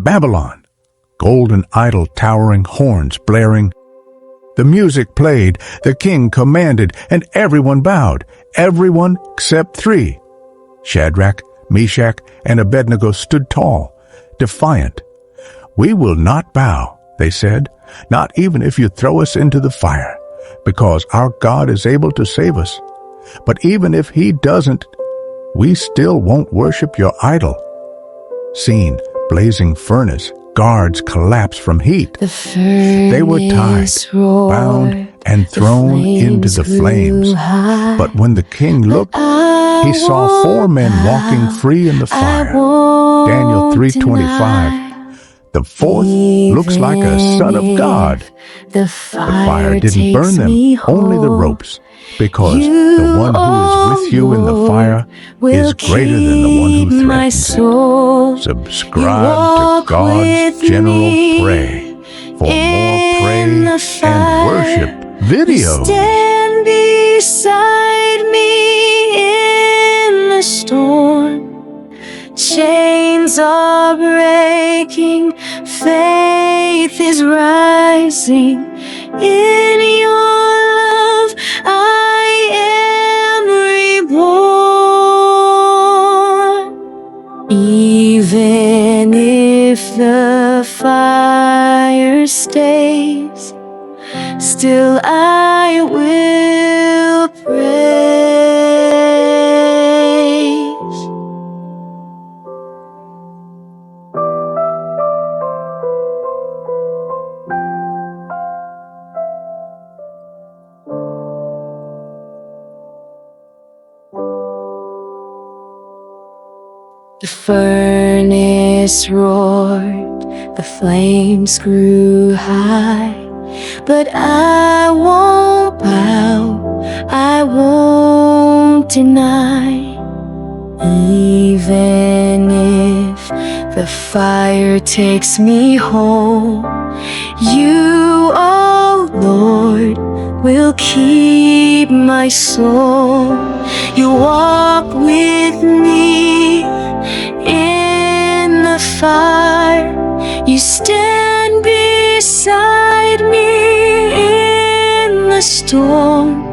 Babylon, golden idol towering, horns blaring. The music played, the king commanded, and everyone bowed, everyone except three. Shadrach, Meshach, and Abednego stood tall, defiant. "We will not bow," they said, "not even if you throw us into the fire, because our God is able to save us. But even if he doesn't, we still won't worship your idol." Scene, blazing furnace, guards collapse from heat. They were tied, bound, and thrown into the flames. But when the king looked, he saw four men walking free in the fire. Daniel 3:25. The fourth looks like a son of God. The fire didn't burn them, only the ropes, because the one who is with you in the fire is greater than the one who threatens it. Subscribe to God's General Pray for more pray and worship videos. Stand beside me in the storm. Chains are breaking, faith is rising. In your love I am reborn. Even if the fire stays, still I will praise. The furnace roared, the flames grew high, but I won't bow, I won't deny. Even if the fire takes me home, you, oh Lord, will keep my soul. You walk with me in the fire, you stand beside me in the storm.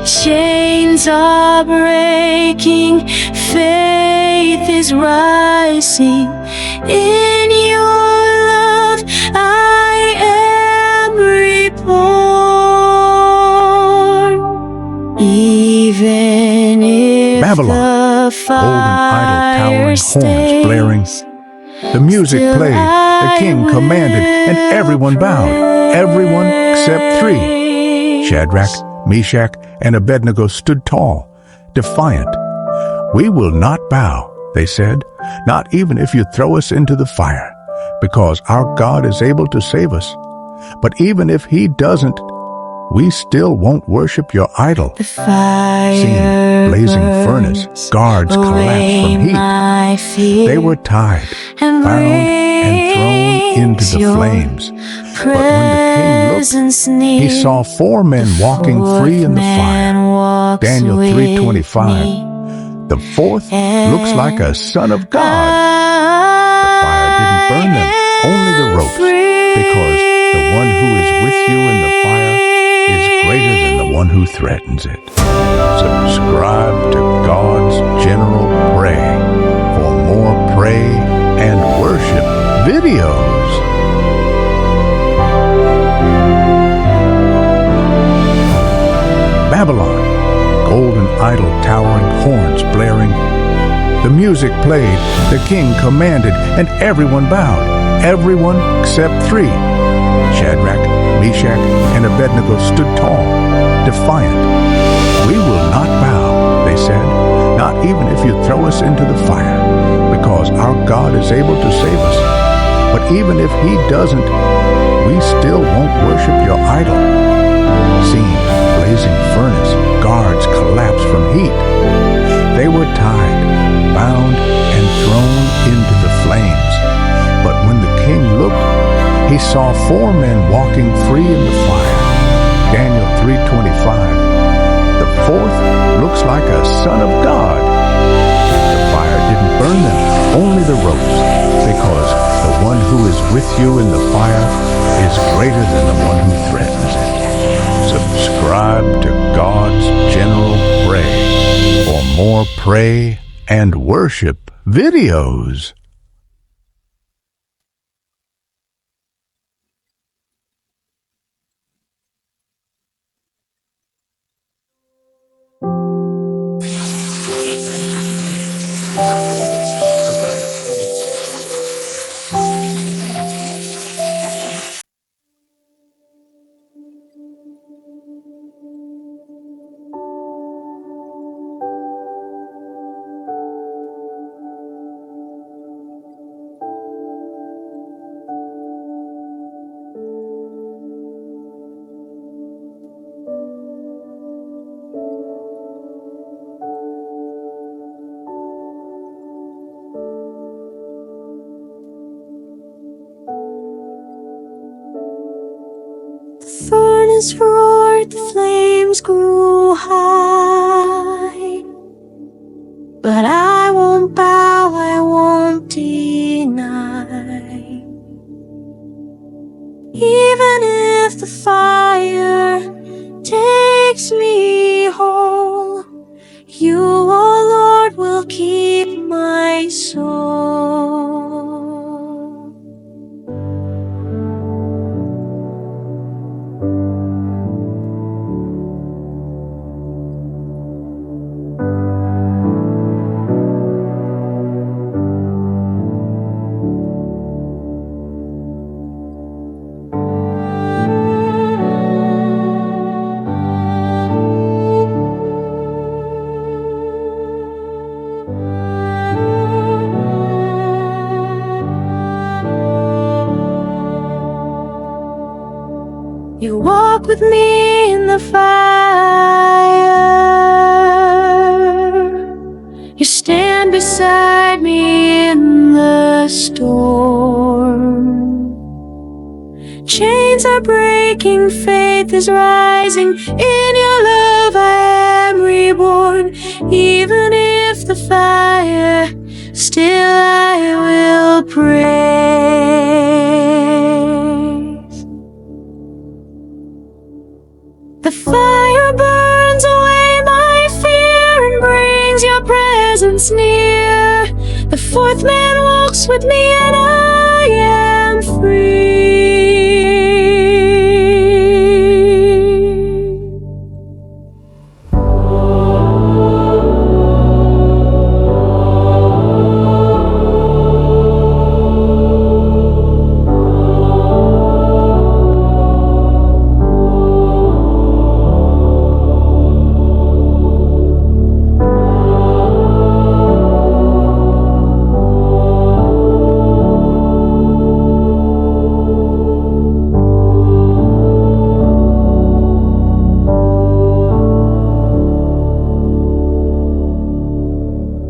Chains are breaking, faith is rising. In your love I am reborn. Even if Babylon, the fire golden idol towering, horns blaring. The music played, the king commanded, and everyone bowed, everyone except three. Shadrach, Meshach, and Abednego stood tall, defiant. "We will not bow," they said, "not even if you throw us into the fire, because our God is able to save us. But even if he doesn't, we still won't worship your idol." Scene, blazing furnace, guards collapsed from heat. They were tied, bound, and thrown into the flames. But when the king looked, he saw four men walking free in the fire. Daniel 3:25. The fourth looks like a son of God. The fire didn't burn them, only the ropes, because the one who is with you in the fire is greater than the one who threatens it. Subscribe to God's General Pray for more pray and worship videos. Babylon, golden idol towering, horns blaring. The music played, the king commanded, and everyone bowed, everyone except three. Shadrach, Meshach, and Abednego stood tall, defiant. "We will not bow," they said, "not even if you throw us into the fire, because our God is able to save us. But even if he doesn't, we still won't worship your idol." Scene, blazing furnace, guards collapsed from heat. They were tied, bound, and thrown into the flames. But when the king looked, he saw four men walking free in the fire. Daniel 3:25. The fourth looks like a son of God. The fire didn't burn them, only the ropes, because the with you in the fire is greater than the one who threatens it. Subscribe to God's General Pray for more pray and worship videos. The furnace roared, the flames grew high, but I won't bow, I won't deny. Even if the fire takes me whole, you, oh Lord, will keep my soul. You walk with me in the fire. You stand beside me in the storm. Chains are breaking, faith is rising. In your love I am reborn. Even if the fire, still I will praise. The fire burns away my fear and brings your presence near. The fourth man walks with me and I am free.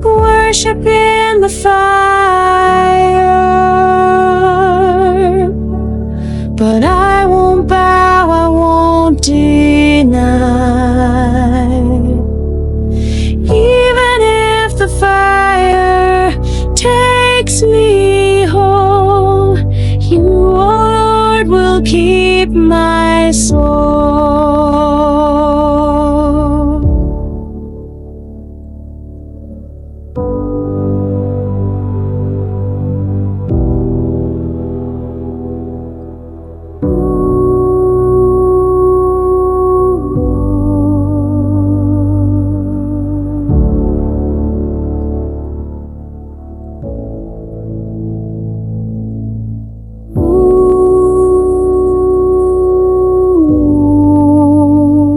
Worship in the fire, but I won't bow, I won't deny. Even if the fire takes me whole, you, oh Lord, will keep my soul.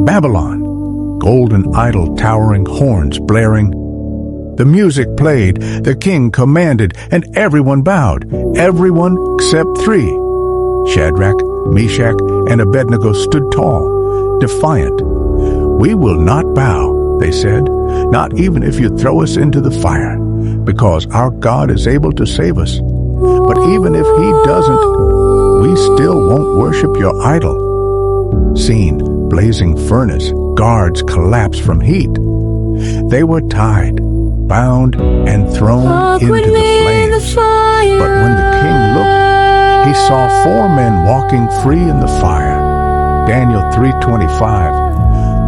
Babylon, golden idol towering, horns blaring. The music played, the king commanded, and everyone bowed, everyone except three. Shadrach, Meshach, and Abednego stood tall, defiant. "We will not bow," they said, "not even if you throw us into the fire, because our God is able to save us. But even if he doesn't, we still won't worship your idol." Seen, blazing furnace, guards collapse from heat. They were tied, bound, and thrown into the flames. But when the king looked, he he saw four men walking free in the fire. Daniel 3:25.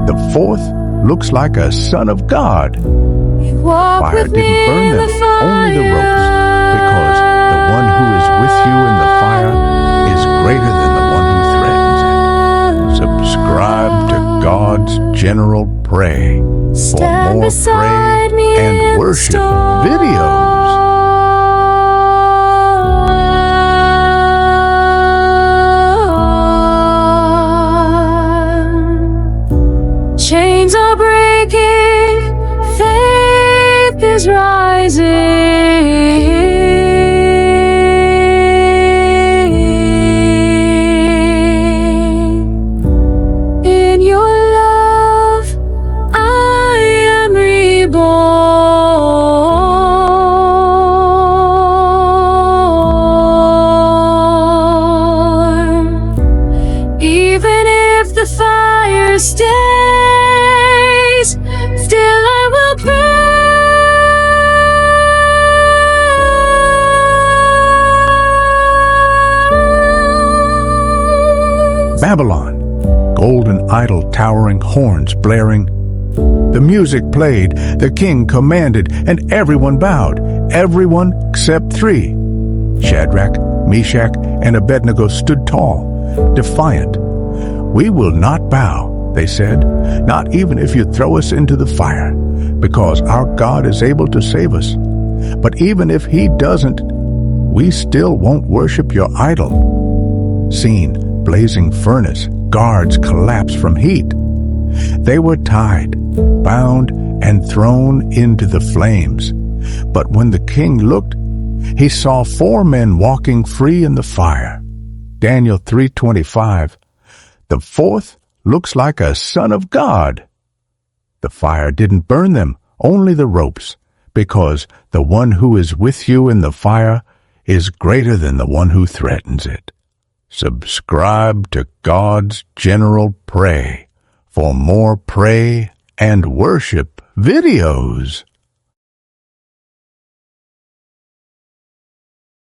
The fourth looks like a son of God. Fire didn't burn them, only the ropes, because the one who is with you in the fire is greater than the one who threatens it. Subscribe to God's General Pray for more pray and worship videos. Chains are breaking, faith is rising. In your love, I am reborn. Even if the fire stays, still I will praise. Babylon, golden idol towering, horns blaring. The music played, the king commanded, and everyone bowed, everyone except three. Shadrach, Meshach, and Abednego stood tall, defiant. "We will not bow," they said, "not even if you throw us into the fire, because our God is able to save us. But even if he doesn't, we still won't worship your idol." Scene, blazing furnace, guards collapse from heat. They were tied, bound, and thrown into the flames. But when the king looked, he saw four men walking free in the fire. Daniel 3:25. The fourth looks like a son of God. The fire didn't burn them, only the ropes, because the one who is with you in the fire is greater than the one who threatens it. Subscribe to God's General Pray for more pray and worship videos.